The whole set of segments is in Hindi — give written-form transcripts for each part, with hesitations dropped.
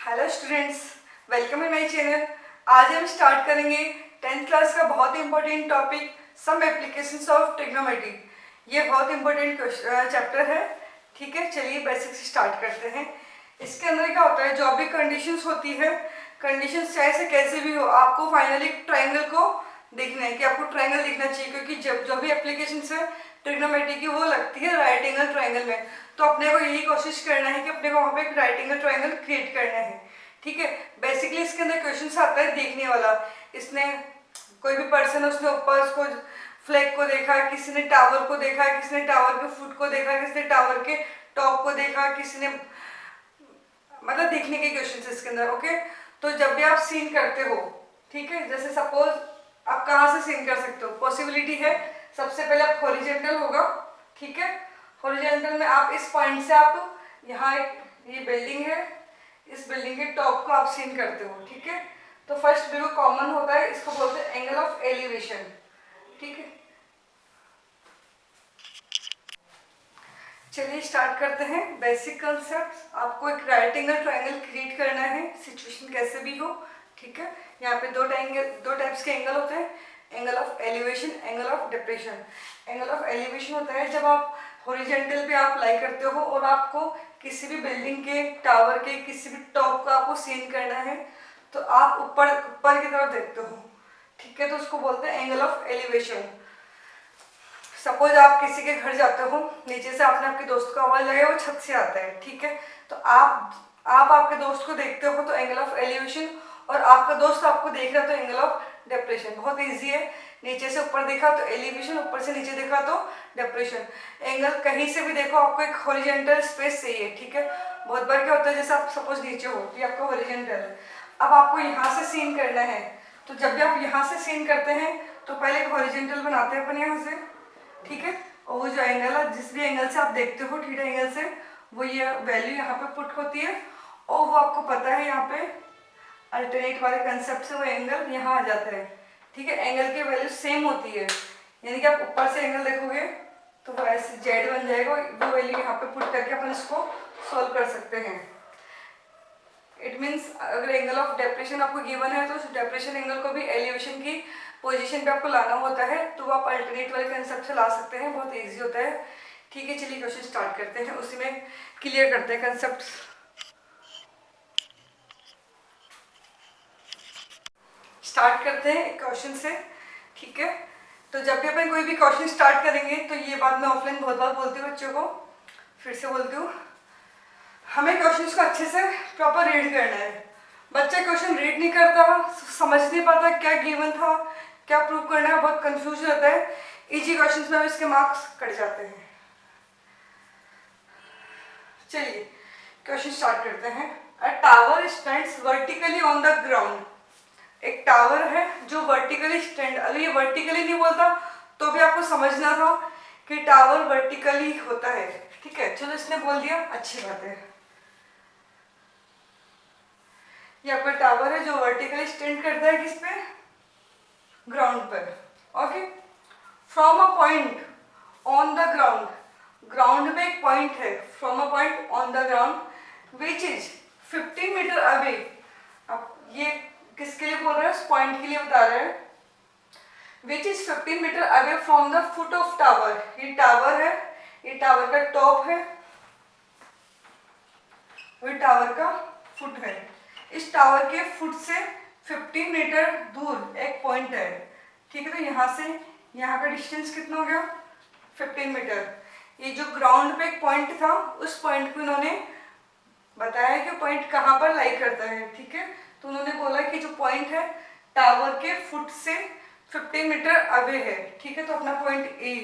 Hello students, welcome in my channel. आज हम स्टार्ट करेंगे 10th क्लास का बहुत ही important topic some applications of trigonometry. ये बहुत इंपॉर्टेंट चैप्टर है। ठीक है, चलिए बेसिक से स्टार्ट करते हैं। इसके अंदर क्या होता है, जो भी कंडीशंस होती है, कंडीशंस चाहे से कैसे भी हो, आपको फाइनली ट्राइंगल को देखना है कि आपको ट्राइंगल दिखना चाहिए, क्योंकि जब जो भी एप्लीकेशंस है ट्रिग्नोमेट्री की वो लगती है राइट एंगल ट्राइंगल में। तो अपने को यही कोशिश करना है कि अपने को वहाँ पे एक राइट एंगल ट्राइंगल क्रिएट करना है। ठीक है, बेसिकली इसके अंदर क्वेश्चन आता है देखने वाला। इसने कोई भी पर्सन है, उसने ऊपर उसको फ्लैग को देखा, किसी ने टावर को देखा, किसी ने टावर के फुट को देखा, किसी ने टावर के टॉप को देखा, किसी ने मतलब देखने के क्वेश्चन है इसके अंदर। ओके, तो जब भी आप सीन करते हो, ठीक है, जैसे सपोज आप कहाँ से सीन कर सकते हो, पॉसिबिलिटी है सबसे पहले आप हॉरिजेंटल होगा। ठीक है, हॉरिजेंटल में आप इस पॉइंट से आप यहाँ एक ये बिल्डिंग है, इस बिल्डिंग के टॉप को आप सीन करते हो। ठीक है, तो फर्स्ट बिल्कुल कॉमन होता है, इसको बोलते हैं एंगल ऑफ एलिवेशन। ठीक है, चलिए स्टार्ट करते हैं। बेसिक कंसेप्ट, आपको एक राइट एंगल ट्राइंगल क्रिएट करना है, सिचुएशन कैसे भी हो। ठीक है, यहाँ पे दो टाइप्स के एंगल होते हैं, angle of elevation, angle of depression. Angle of elevation होता है जब आप हॉरिजेंटल पे आप लाई करते हो और आपको किसी भी बिल्डिंग के, टावर के किसी भी टॉप का आपको सीन करना है, तो आप ऊपर ऊपर की तरफ देखते हो। ठीक है, तो उसको बोलते हैं एंगल ऑफ एलिवेशन। सपोज आप किसी के घर जाते हो, नीचे से आपने आपके दोस्त को आवाज लगाई, वो छत से आता है। ठीक है, तो आप आपके दोस्त को देखते हो तो एंगल ऑफ एलिवेशन, और आपका दोस्त आपको देख रहा है तो एंगल ऑफ डिप्रेशन। बहुत इजी है, नीचे से ऊपर देखा तो एलिवेशन, ऊपर से नीचे देखा तो डिप्रेशन। एंगल कहीं से भी देखो, आपको एक हॉरिजेंटल स्पेस चाहिए। ठीक है, बहुत बार क्या होता है, जैसे आप सपोज नीचे हो, ये आपका हॉरिजेंटल है, अब आपको यहाँ से सीन करना है। तो जब भी आप यहाँ से सीन करते हैं तो पहले एक हॉरिजेंटल बनाते हैं अपन यहाँ से। ठीक है, और वो जो एंगल है, जिस भी एंगल से आप देखते हो थीटा एंगल से, वो ये वैल्यू यहाँ पे पुट होती है, और वो आपको पता है यहाँ पे अल्टरनेट वाले कंसेप्ट से वो एंगल यहाँ आ जाता है। ठीक है, एंगल की वैल्यू सेम होती है, यानी कि आप ऊपर से एंगल देखोगे तो वो ऐसे जेड बन जाएगा, वो वैल्यू यहाँ पे पुट करके अपन इसको सॉल्व कर सकते हैं। इट मीन्स अगर एंगल ऑफ डेप्रेशन आपको गिवन है तो उस डेप्रेशन एंगल को भी एलिवेशन की पोजीशन पे आपको लाना होता है, तो वो आप अल्टरनेट वाले कंसेप्ट से ला सकते हैं, बहुत इजी होता है। ठीक है, चलिए क्वेश्चन स्टार्ट करते हैं, उसी में क्लियर करते हैं कंसेप्ट। स्टार्ट करते हैं क्वेश्चन से। ठीक है, तो जब भी अपन कोई भी क्वेश्चन स्टार्ट करेंगे तो ये बात मैं ऑफलाइन बहुत बार बोलती हूँ बच्चों को, फिर से बोलती हूँ, हमें क्वेश्चंस को अच्छे से प्रॉपर रीड करना है। बच्चा क्वेश्चन रीड नहीं करता, समझ नहीं पाता क्या गिवन था, क्या प्रूव करना है, बहुत कंफ्यूज रहता है, इजी क्वेश्चंस में इसके मार्क्स कट जाते हैं। चलिए क्वेश्चन स्टार्ट करते हैं। अ tower stands vertically on the ground. एक टावर है जो वर्टिकली स्टैंड, अगर ये वर्टिकली नहीं बोलता तो भी आपको समझना था कि टावर वर्टिकली होता है। ठीक है, चलो इसने बोल दिया, अच्छी बात है। ये आपका टावर है जो वर्टिकली स्टैंड करता है किस पे, ग्राउंड पर। Okay, from a point on the ground, ground में एक पॉइंट है, from a point on the ground which is 15 metre away. अब ये किसके लिए बोल रहे हैं, उस पॉइंट के लिए बता रहे हैं। Which is 15 metre away from the foot of tower. ये टावर है, ये टावर का टॉप है, वही टावर का फुट है। इस टावर के फुट से 15 मीटर दूर एक पॉइंट है। ठीक है, तो यहाँ से यहाँ का डिस्टेंस कितना हो गया, 15 मीटर। ये जो ग्राउंड पे एक पॉइंट था, उस पॉइंट को इन्होंने बताया कि पॉइंट कहाँ पर लाई करता है। ठीक है, तो उन्होंने बोला कि जो पॉइंट है टावर के फुट से 15 मीटर अवे है। ठीक है, तो अपना पॉइंट ए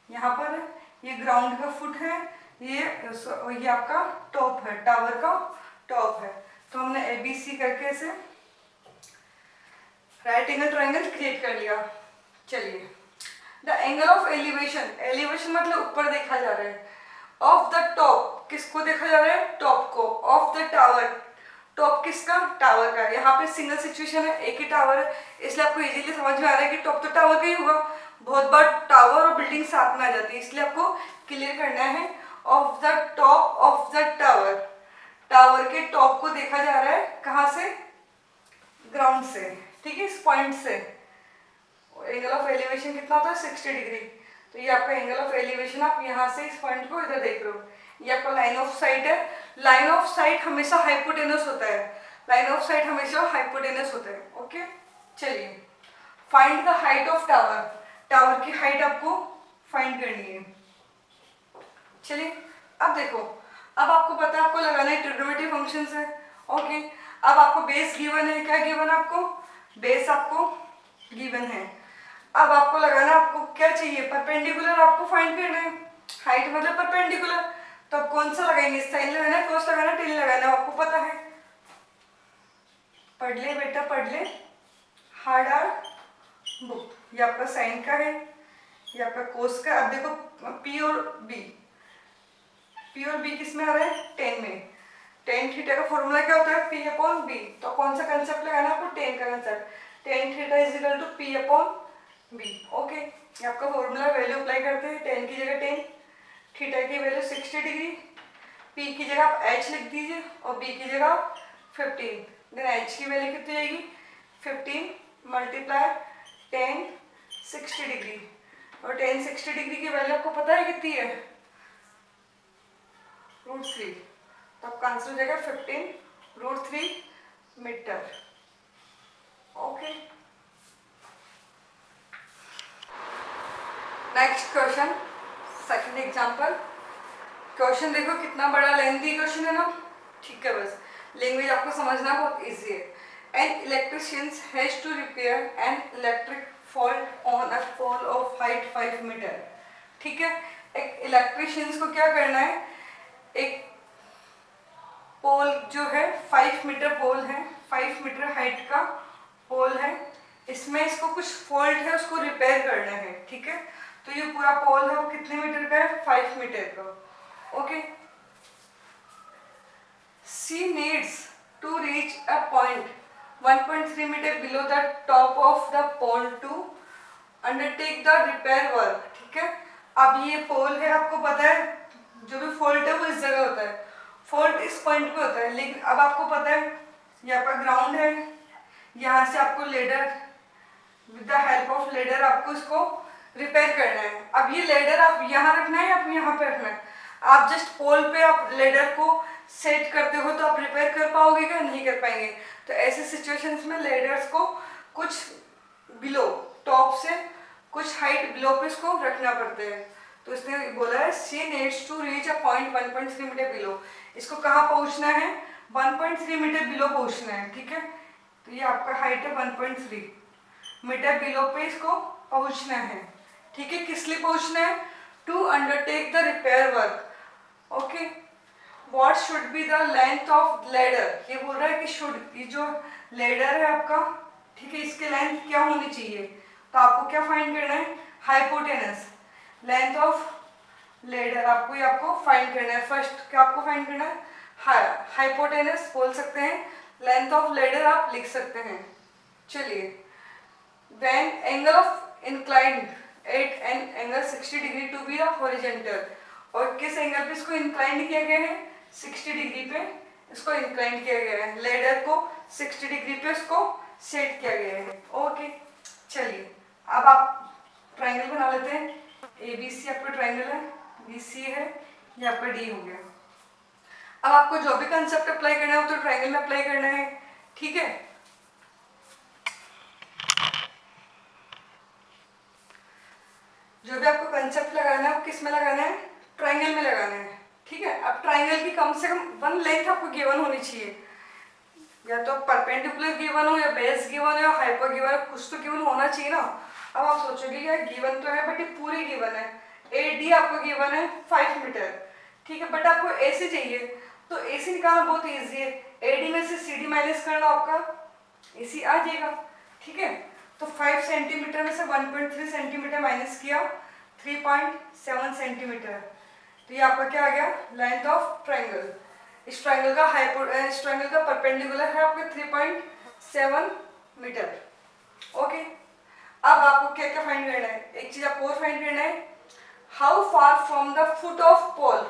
यहाँ पर है, ये ग्राउंड का फुट है, ये आपका टॉप है, टावर का टॉप है। तो हमने ए बी सी करके ऐसे राइट एंगल ट्राइंगल क्रिएट कर लिया। चलिए, the angle of elevation, elevation मतलब ऊपर देखा जा रहा है, ऑफ द टॉप, किसको देखा जा रहा है, टॉप को, ऑफ द टावर, टॉप किसका, टावर का। यहाँ पे सिंगल सिचुएशन है, एक ही टावर है, इसलिए आपको इजीली समझ में आ रहा है कि टॉप तो टावर का ही होगा। बहुत बार टावर और बिल्डिंग साथ में आ जाती है, इसलिए आपको क्लियर करना है of the top of the tower. Tower के टॉप को देखा जा रहा है कहाँ से, ग्राउंड से, ठीक है, इस पॉइंट से। एंगल ऑफ एलिवेशन कितना होता है 60 डिग्री। तो ये आपका एंगल ऑफ एलिवेशन, आप यहाँ से इस पॉइंट को इधर देख रहे हो, ये आपका लाइन ऑफ साइट है। लाइन ऑफ साइट हमेशा हाइपोटेनस होता है, लाइन ऑफ साइट हमेशा हाइपोटेनस होता है। ओके, चलिए find the height of tower, tower की हाइट आपको फाइंड करनी है। चलिए अब देखो, अब आपको पता है आपको लगाना है ट्रिग्नोमेट्री फंक्शंस है। ओके, अब आपको बेस गिवन है, क्या गिवन है आपको, बेस आपको गिवन है। अब आपको लगाना, आपको क्या चाहिए, परपेंडिकुलर आपको फाइंड करना है, हाइट मतलब परपेंडिकुलर। तो अब कौन सा लगाएंगे, साइन लगाना है, कोस लगाना है, टेन लगाना है, आपको पता है। पढ़ ले बेटा पढ़ ले, हार्ड आर बुक। ये आपका साइन का है, ये आपका कोस का। अब देखो पी और बी, पी और बी किस में आ रहा है, टेन में। टेन थीटा का फॉर्मूला क्या होता है, पी अपॉन बी। तो कौन सा कंसेप्ट लगाना है आपको, टेन का concept. Tan theta is equal to P upon B. Okay, ये आपका फॉर्मूला, वैल्यू अप्लाई करते हैं। टेन की जगह 10, थीटा की वैल्यू 60 डिग्री, पी की जगह आप h लिख दीजिए और बी की जगह 15। देन h की वैल्यू कितनी आएगी, 15 मल्टीप्लाई 10 60 डिग्री। और 10 60 डिग्री की वैल्यू आपको पता है कितनी है, √3। तो आपका आंसर हो जाएगा 15√3 metre. Okay, next question, second example. Question देखो कितना बड़ा लेंथी क्वेश्चन है ना, ठीक है, बस लैंग्वेज आपको समझना बहुत इजी है। An electrician has to repair an electric fault on a pole of height 5 metre. ठीक है, एक इलेक्ट्रिशियंस को क्या करना है, एक पोल जो है 5 मीटर पोल है, 5 मीटर हाइट का पोल है, इसमें इसको कुछ फॉल्ट है उसको रिपेयर करना है। ठीक है, तो ये पूरा पोल है वो कितने मीटर का है, 5 मीटर का। Okay, she needs to reach a point 1.3 metre below the top of the pole to undertake the repair work. ठीक है, अब ये पोल है, आपको पता है जो भी फॉल्ट है वो इस जगह होता है, फॉल्ट इस पॉइंट पे होता है। लेकिन अब आपको पता है ये आपका ग्राउंड है, यहाँ से आपको ladder, with the help of ladder आपको इसको रिपेयर करना है। अब ये लेडर आप यहाँ रखना है या आप यहाँ पे रखना है, आप जस्ट पोल पे आप लेडर को सेट करते हो तो आप रिपेयर कर पाओगे क्या, नहीं कर पाएंगे। तो ऐसे सिचुएशंस में लेडर्स को कुछ बिलो, टॉप से कुछ हाइट बिलो पे इसको रखना पड़ता है। तो इसने बोला है she needs to reach a point 1.3 metre below, इसको कहाँ पहुँचना है, 1.3 मीटर बिलो पहुँचना है। ठीक है, तो ये आपका हाइट है 1.3 मीटर बिलो पे इसको पहुँचना है। ठीक है, किस लिए पहुँचना है, to undertake the repair work. Okay, what should be the length of ladder, ये बोल रहा है कि शुड, ये जो लेडर है आपका, ठीक है, इसके लेंथ क्या होनी चाहिए। तो आपको क्या फाइंड करना है, हाइपोटेनस, लेंथ ऑफ लेडर आपको, ये आपको फाइंड करना है। फर्स्ट क्या आपको फाइंड करना है, हाइपोटेनस बोल सकते हैं, लेंथ ऑफ लेडर आप लिख सकते हैं। चलिए, when angle of inclined at an angle 60 degree to be the horizontal, और किस एंगल पे इसको इंक्लाइंड किया गया है, 60 डिग्री पे इसको इंक्लाइंड किया गया है, लेडर को 60 डिग्री पे इसको सेट किया गया है। ओके, चलिए अब आप ट्राइंगल बना लेते हैं। ए बी सी आपका ट्राइंगल है, बी सी है, ये आपका डी हो गया। अब आपको जो भी कंसेप्ट अप्लाई करना है वो तो ट्राइंगल में अप्लाई करना है। ठीक है, जो भी आपको कंसेप्ट लगाना है वो किस में लगाना है, ट्राइंगल में लगाना है। ठीक है, अब ट्राइंगल की कम से कम वन लेंथ आपको गिवन होनी चाहिए, या तो परपेंडिकुलर गिवन हो या बेस गिवन हो या हाइपर गिवन हो, कुछ तो गिवन होना चाहिए ना। अब आप सोचोगे यार गिवन तो है बट ये पूरी गिवन है, ए डी आपको गिवन है 5 मीटर। ठीक है, बट आपको ए सी चाहिए, तो ए सी निकालना बहुत ईजी है, ए डी में से सी डी माइनस करना आपका ए सी आ जाएगा। ठीक है, तो 5 सेंटीमीटर में से 1.3 सेंटीमीटर माइनस किया, 3.7 सेंटीमीटर। तो ये आपका क्या आ गया, लेंथ ऑफ ट्राइंगल। इस ट्राइंगल का इस ट्राइंगल का परपेंडिकुलर है आपके 3.7 मीटर। ओके, अब आपको क्या क्या फाइंड करना है, एक चीज आपको और फाइंड करना है, how far from the foot of pole,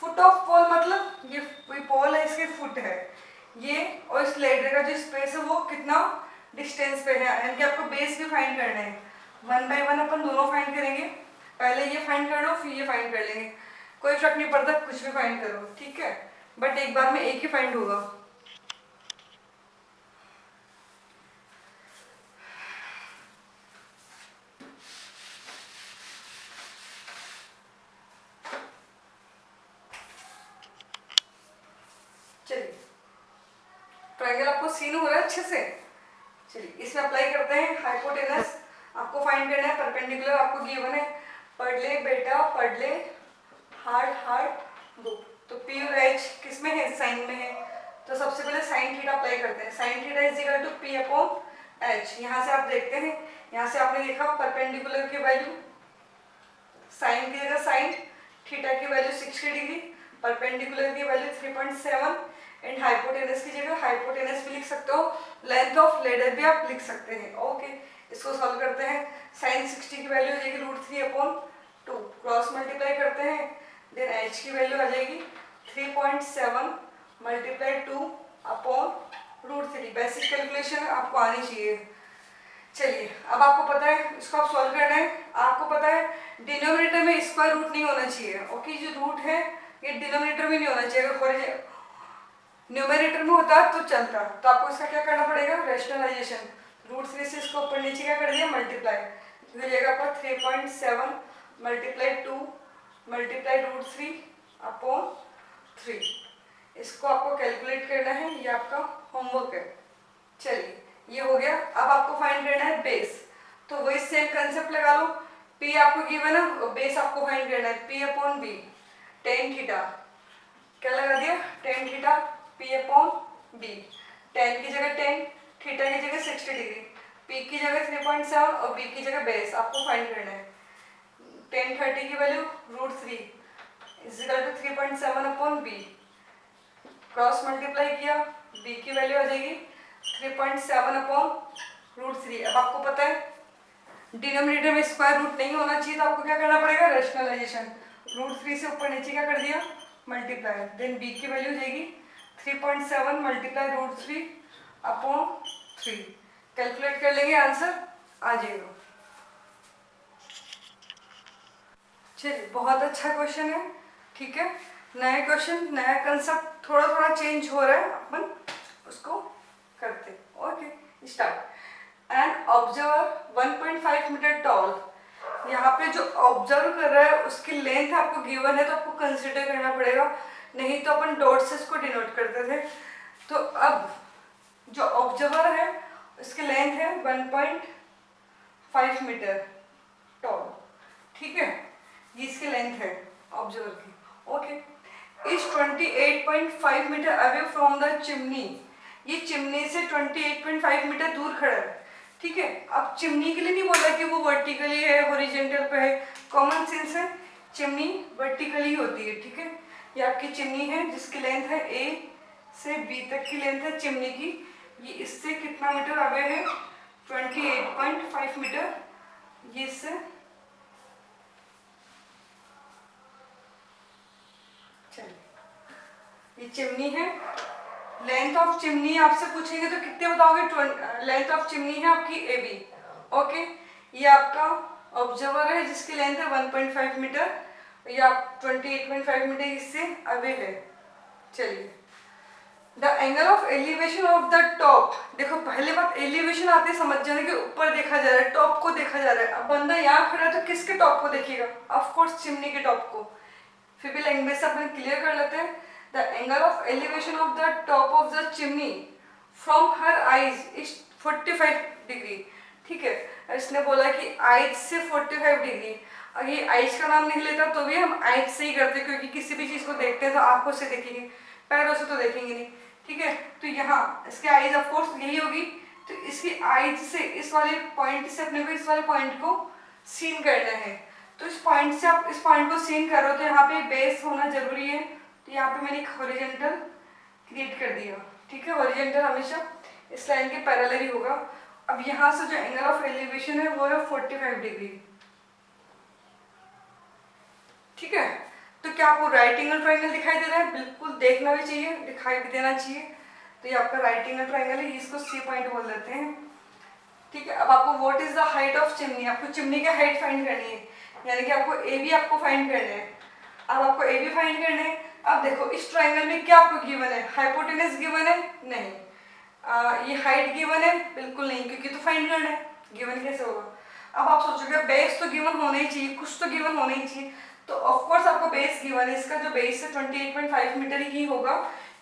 foot of pole मतलब ये पोल है, इसके फुट है ये, और इस लेडर का जो स्पेस है वो कितना डिस्टेंस पे है, यानी कि आपको बेस भी फाइंड करना है। वन बाय वन अपन दोनों फाइंड करेंगे, पहले ये फाइंड कर लो फिर ये फाइंड कर लेंगे, कोई फर्क नहीं पड़ता, कुछ भी फाइंड करो, ठीक है, बट एक बार में एक ही फाइंड होगा। चलिए ट्रायंगल आपको सीन हो रहा है अच्छे से। चलिए इसमें अप्लाई करते हैं हाइपोटेनस, आपको फाइंड करना है, परपेंडिकुलर आपको गिवन है, पढ़ ले बेटा पढ़ ले, हार्ड हार्ड बुक। तो पी और एच किस में है, साइन में है, तो सबसे पहले साइन थीटा अप्लाई करते हैं। Sine theta is equal to P upon H. यहाँ से आप देखते हैं, यहाँ से आपने देखा परपेंडिकुलर की वैल्यू, साइन की जगह साइन, थीटा की वैल्यू 60 डिग्री, परपेंडिकुलर की वैल्यू 3.7 एंड हाइपोटेनस की जगह हाइपोटेनस भी लिख सकते हो, लेंथ ऑफ लेडर भी आप लिख सकते हैं। ओके इसको सॉल्व करते हैं। साइन 60 की वैल्यू हो जाएगी √3/2, क्रॉस मल्टीप्लाई करते हैं, देन एच की वैल्यू आ जाएगी 3.7 मल्टीप्लाई 2/√3। बेसिक कैलकुलेशन आपको आनी चाहिए। चलिए अब आपको पता है, इसको आप सॉल्व करना है, आपको पता है डिनोमिनेटर में स्क्वायर रूट नहीं होना चाहिए। ओके जो रूट है ये डिनोमिनेटर में नहीं होना चाहिए, अगर न्यूमरेटर में होता तो चलता। तो आपको इसका क्या करना पड़ेगा, रेशनलाइजेशन, √3 से इसको ऊपर नीचे क्या कर दिया, मल्टीप्लाई, तो हो जाएगा आपका 3.7 मल्टीप्लाई 2 मल्टीप्लाई √3/3। इसको आपको कैलकुलेट करना है, ये आपका होमवर्क है। चलिए ये हो गया। अब आपको फाइंड करना है बेस, तो वही सेम कंसेप्ट लगा लो, P आपको गिवन है, बेस आपको फाइंड करना है, P/B, tan थीटा, क्या लगा दिया, tan थीटा P/B, tan की जगह tan, थीटा की जगह 60 डिग्री, P की जगह 3.7 और B की जगह बेस आपको फाइंड करना है। tan 30 की value √3 is equal to 3.7/B, cross multiply किया, B की वैल्यू आ जाएगी 3.7/√3। अब आपको पता है डिनोमिनेटर में स्क्वायर रूट नहीं होना चाहिए, तो आपको क्या करना पड़ेगा, रेशनलाइजेशन, √3 से ऊपर नीचे क्या कर दिया, मल्टीप्लाई, देन B की वैल्यू जाएगी 3.7 मल्टीप्लाई √3/3। कैलकुलेट कर लेंगे, आंसर आ जाएगा। चलिए बहुत अच्छा क्वेश्चन है, ठीक है, नया क्वेश्चन नया कंसेप्ट, थोड़ा थोड़ा चेंज हो रहा है, अपन उसको करते। Okay start. An observer 1.5 metre tall, यहाँ पे जो ऑब्जर्व कर रहा है उसकी लेंथ आपको गिवन है, तो आपको कंसिडर करना पड़ेगा, नहीं तो अपन डॉट से इसको डिनोट करते थे। तो अब जो ऑब्जर्वर है उसकी लेंथ है 1.5 मीटर टॉल, ठीक है, ये इसकी लेंथ है ऑब्जर्वर की। Okay is 28.5 metre away from the chimney, ये चिमनी से 28.5 मीटर दूर खड़ा है, ठीक है। अब चिमनी के लिए नहीं बोला कि वो वर्टिकली है हॉरिजॉन्टल पे है, कॉमन सेंस है, चिमनी वर्टिकली होती है, ठीक है। ये आपकी चिमनी है जिसकी लेंथ है A से B तक की लेंथ है चिमनी की, ये इससे कितना मीटर अवे है, 28.5 मीटर, ये इससे ये चिमनी है। लेंथ ऑफ चिमनी आपसे पूछेंगे तो कितने बताओगे, लेंथ ऑफ चिमनी है आपकी AB। ओके ये आपका ऑब्जर्वर है जिसकी लेंथ है 1.5 मीटर, ये आप 28.5 मीटर इससे अवे है। चलिए the angle of elevation of the top, देखो पहले बात एलिवेशन आती है समझ जाने के, ऊपर देखा जा रहा है, टॉप को देखा जा रहा है। अब बंदा यहाँ खड़ा है तो किसके टॉप को देखेगा, ऑफ कोर्स चिमनी के टॉप को। फिर भी लैंग्वेज से अपन क्लियर कर लेते हैं। The angle of elevation of the top of the chimney from her eyes is 45 degree, ठीक है। इसने बोला कि आइज से 45 डिग्री, अगर ये आइज का नाम नहीं लेता तो भी हम आइज से ही करते, क्योंकि किसी भी चीज को देखते हैं तो आंखों से देखेंगे, पैरों से तो देखेंगे नहीं, ठीक है। तो यहाँ इसके आइज ऑफ कोर्स यही होगी, तो इसकी आइज से इस वाले पॉइंट से अपने को इस वाले पॉइंट को सीन करना है। तो इस पॉइंट से आप इस पॉइंट को सीन करो तो यहाँ पे बेस होना जरूरी है, तो यहाँ पे मैंने एक हॉरिजॉन्टल क्रिएट कर दिया, ठीक है। हॉरिजॉन्टल हमेशा इस लाइन के पैरेलल ही होगा। अब यहाँ से जो एंगल ऑफ एलिवेशन है वो है 45 डिग्री, ठीक है। तो क्या आपको राइट एंगल ट्राइंगल दिखाई दे रहा है? बिल्कुल देखना भी चाहिए, दिखाई भी देना चाहिए। तो ये आपका राइट एंगल ट्राइंगल है, इसको सी पॉइंट बोल देते हैं। ठीक है, अब आपको what is the height of chimney, आपको चिमनी की हाइट फाइंड करनी है, यानी कि आपको ए बी आपको फाइंड करना है। अब आपको ए बी फाइंड करना है। अब देखो इस ट्राइंगल में क्या आपको गिवन है? हाइपोटेनस गिवन है? नहीं। ये हाइट गिवन है? बिल्कुल नहीं, क्योंकि तो फाइंड करना है, गिवन कैसे होगा? अब आप सोचोगे बेस तो गिवन होना ही चाहिए, कुछ तो गिवन होना ही चाहिए। तो ऑफकोर्स आपको बेस गिवन है, इसका जो बेस है 28.5 मीटर ही होगा,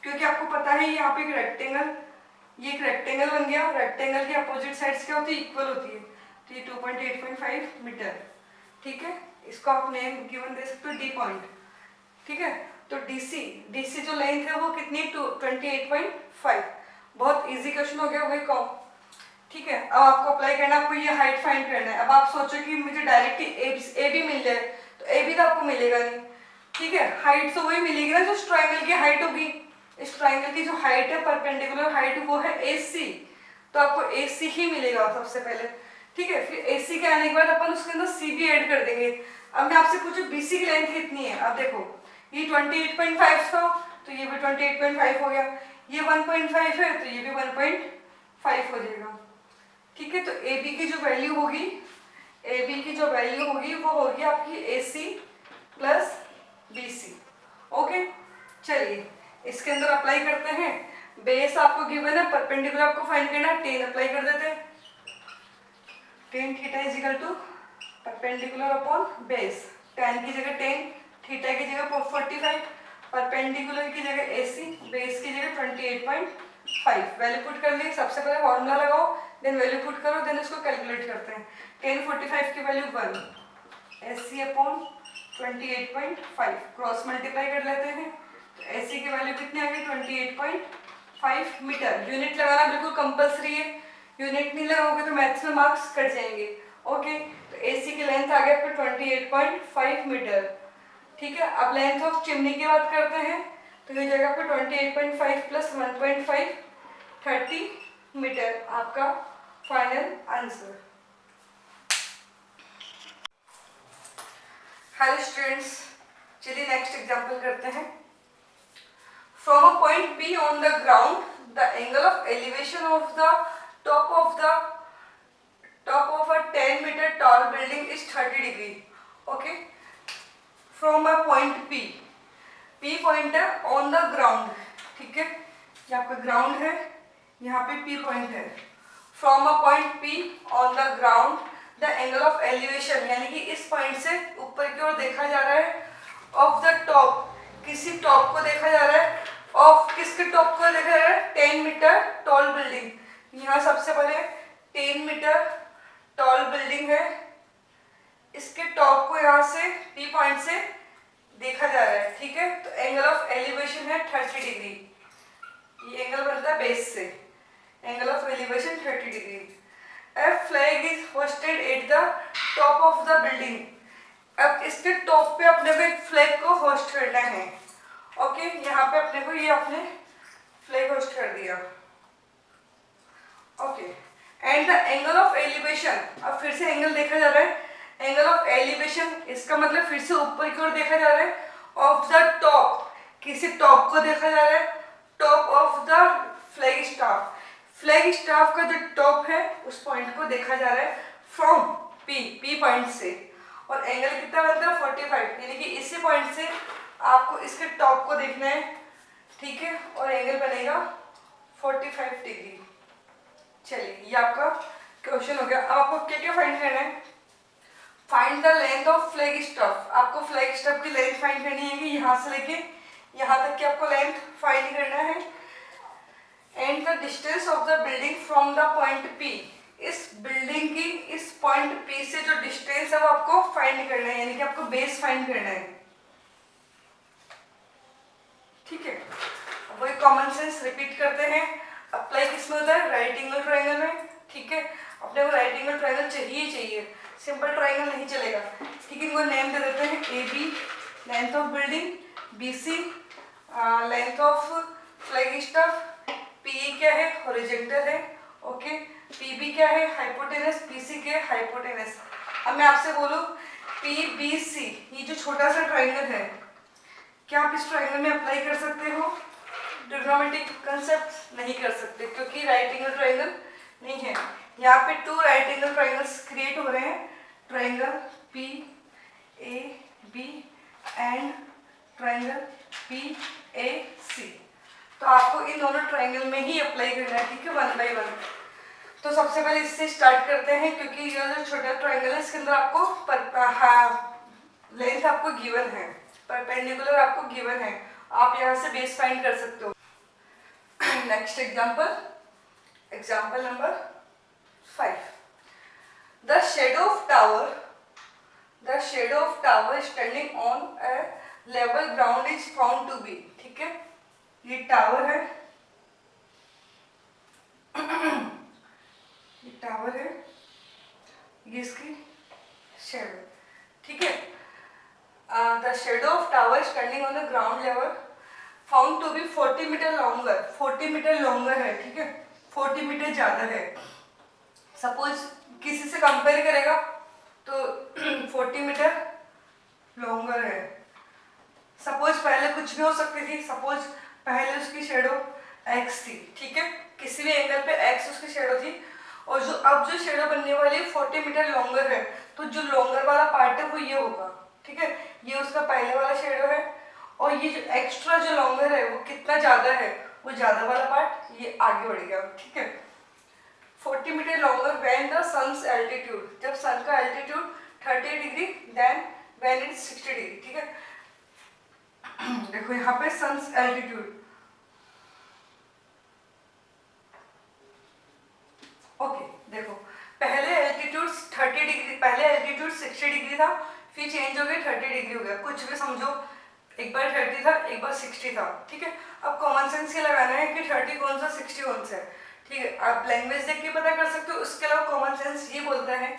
क्योंकि आपको पता है यहाँ पे एक रेक्टेंगल, ये एक रेक्टेंगल बन गया, रेक्टेंगल की अपोजिट साइड्स क्या होती है? इक्वल होती है। तो ये 2.8.5 मीटर। ठीक है, इसको आप नेम गिवन दे सकते हो डी पॉइंट। ठीक है, तो डीसी जो लेंथ है वो कितनी? 28.5। बहुत इजी क्वेश्चन हो गया, वही कॉम। ठीक है, अब आपको अप्लाई करना है, आपको ये हाइट फाइंड करना है। अब आप सोचो कि मुझे डायरेक्टली ए बी मिल जाए, तो ए बी तो आपको मिलेगा नहीं। ठीक है, हाइट तो वही मिलेगी ना जो इस ट्राइंगल की हाइट होगी। इस ट्राइंगल की जो हाइट है, परपेंडिकुलर हाइट, वो है AC। तो आपको AC ही मिलेगा सबसे पहले। ठीक है, फिर AC के आने के बाद अपन उसके अंदर CB ऐड कर देंगे। अब मैं आपसे पूछूं BC की लेंथ कितनी है? अब देखो ये 28.5 था, तो ये भी 28.5 हो गया। ये 1.5 है, तो ये भी 1.5 हो जाएगा। ठीक है, तो AB की जो वैल्यू होगी, AB की जो वैल्यू होगी वो होगी आपकी AC प्लस BC। ओके, चलिए इसके अंदर अप्लाई करते हैं। बेस आपको गिवन है, परपेंडिकुलर आपको फाइंड करना है, टेन अप्लाई कर देते हैं। Tan theta is equal to perpendicular upon base. Tan की जगह 10, थीटा की जगह 45, परपेंडिकुलर की जगह AC, बेस की जगह 28.5। वैल्यू पुट कर ली, सबसे पहले फॉर्मूला लगाओ, देन वैल्यू पुट करो, देन इसको कैलकुलेट करते हैं। 1045 की value 1, AC upon 28.5, cross multiply कर लेते हैं। तो AC की वैल्यू कितनी आ गई? 28.5 मीटर। यूनिट लगाना बिल्कुल कंपलसरी है, यूनिट नहीं लगाओगे तो मैथ्स में मार्क्स कट जाएंगे। ओके, तो AC की लेंथ आ गई आपको 28.5 मीटर। ठीक है, अब लेंथ ऑफ चिमनी की बात करते हैं, तो ये जगह पे 28.5 प्लस 1.5 30 मीटर आपका फाइनल आंसर। हेलो स्टूडेंट्स, चलिए नेक्स्ट एग्जांपल करते हैं। From a point P on the ground, the angle of elevation of the top of a 10 meter tall building is 30 degree. Okay, from a point P point है ऑन द ग्राउंड। ठीक है, ये आपका ग्राउंड है, यहाँ पे P पॉइंट है। From a point P on the ground, the angle of elevation, यानी कि इस पॉइंट से ऊपर की ओर देखा जा रहा है, ऑफ द टॉप, किसी टॉप को देखा जा रहा है, ऑफ किसके टॉप को देखा जा रहा है? 10 मीटर टॉल बिल्डिंग। यहाँ सबसे पहले 10 मीटर टॉल बिल्डिंग है, इसके टॉप को यहाँ से P पॉइंट से देखा जा रहा है। ठीक है, तो एंगल ऑफ एलिवेशन है 30 डिग्री। ये एंगल बनता है बेस से, angle of elevation 30 degree. A flag is hoisted at the top of the building. अब इसके टॉप पे अपने को एक फ्लैग को होस्ट करना है। ओके, यहाँ पे अपने को ये अपने फ्लैग होस्ट कर दिया। Okay, and the angle of elevation, अब फिर से एंगल देखा जा रहा है, एंगल ऑफ एलिवेशन इसका मतलब फिर से ऊपर की ओर देखा जा रहा है, ऑफ द टॉप, किसी टॉप को देखा जा रहा है, top of the flag staff, flag staff का जो टॉप है उस पॉइंट को देखा जा रहा है फ्रॉम P पॉइंट से। और एंगल कितना बनता है? 45, यानी कि इसी पॉइंट से आपको इसके टॉप को देखना है। ठीक है, और एंगल बनेगा 45 डिग्री। चलिए, ये आपका क्वेश्चन हो गया। अब आपको क्या क्या फाइंड करना है? Find the length of flag stuff, आपको फ्लैग स्टफ की लेंथ फाइंड करनी है कि यहाँ से लेके यहाँ तक की आपको लेंथ फाइंड करना है। And the distance of the building from the point P, इस बिल्डिंग की इस पॉइंट P से जो डिस्टेंस है वो आपको फाइंड करना है, यानी कि आपको बेस फाइंड करना है। ठीक है, वही कॉमन सेंस रिपीट करते हैं। अप्लाई किसमें होता है? राइट एंगल ट्रायंगल में। ठीक है, अपने को राइट एंगल ट्रायंगल चाहिए, सिंपल ट्रायंगल नहीं चलेगा। ठीक है, इनको नेम दे देते हैं AB length of building, BC length of flag stuff, PE क्या है? हॉरिजॉन्टल है। ओके, PB क्या है? हाइपोटेनस, BC क्या है? हाइपोटेनस। अब मैं आपसे बोलूं PBC, ये जो छोटा सा ट्रायंगल है, क्या आप इस ट्राइंगल में अप्लाई कर सकते हो ट्रिग्नोमेट्रिक कंसेप्ट? नहीं कर सकते, क्योंकि राइट एंगल ट्राइंगल नहीं है। यहाँ पे 2 राइट एंगल ट्राइंगल्स क्रिएट हो रहे हैं, triangle P A B and triangle P A C. तो आपको इन दोनों ट्राइंगल में ही अप्लाई करना है, ठीक है, 1 बाय 1। तो सबसे पहले इससे स्टार्ट करते हैं, क्योंकि ये जो छोटा ट्राइंगल है इसके अंदर आपको लेंथ आपको गिवन है, परपेंडिकुलर आपको गिवन है, आप यहाँ से बेस फाइंड कर सकते हो। Next example, example number 5। The shadow of tower standing on a level ground is found to be, ठीक है, ये टावर है, ये टावर है, ये इसकी शेडो, ठीक है। The shadow of tower standing on the ground level found to be 40 meter longer, 40 meter longer है, ठीक है, 40 मीटर ज्यादा है। सपोज किसी से कंपेयर करेगा तो 40 मीटर लॉन्गर है। सपोज पहले कुछ भी हो सकती थी, सपोज पहले उसकी शेडो x थी, ठीक है, किसी भी एंगल पे x उसकी शेडो थी, और जो अब जो शेडो बनने वाली 40 मीटर लॉन्गर है, तो जो लॉन्गर वाला पार्ट है वो ये होगा, ठीक है, ये उसका पहले वाला शेडो है, और ये जो एक्स्ट्रा जो लॉन्गर है वो कितना ज्यादा है, वो ज्यादा वाला पार्ट ये आगे बढ़ गया, ठीक है। 40 meter longer when the sun's altitude, जब सन का altitude 30 degree then when it 60 degree, ठीक है। देखो यहाँ पे सन्स एल्टीट्यूड, ओके, देखो पहले एल्टीट्यूड 30 डिग्री, पहले एल्टीट्यूड 60 डिग्री था, फिर चेंज हो गया 30 डिग्री हो गया, कुछ भी समझो, एक बार 30 था, एक बार 60 था, ठीक है। अब कॉमन सेंस ये लगाना है कि 30 कौन सा 60 कौन सा है, ठीक है, आप लैंग्वेज देख के पता कर सकते हो। उसके अलावा कॉमन सेंस ये बोलता है